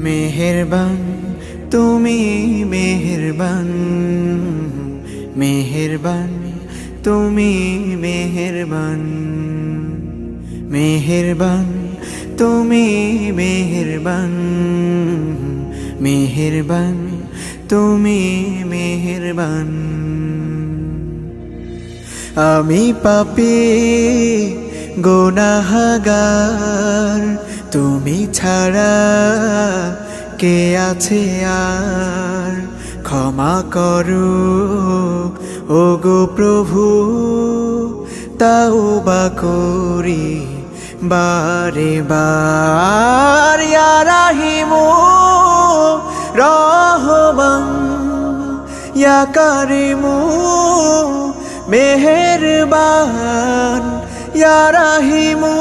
মেহেরবান তুমি মেহেরবান, মেহেরবান তুমি মেহেরবান, মেহেরবান তুমি মেহেরবান, মেহেরবান তুমি মেহেরবান। আমি পাপী গুনাহগার, তুমি ছাড়া কে আছে আর? ক্ষমা করো ওগো প্রভু, তাওবা করি বারে বার। ইয়া রাহিমু রহমান, ইয়া কারিমু মেহেরবান, ইয়া রাহিমু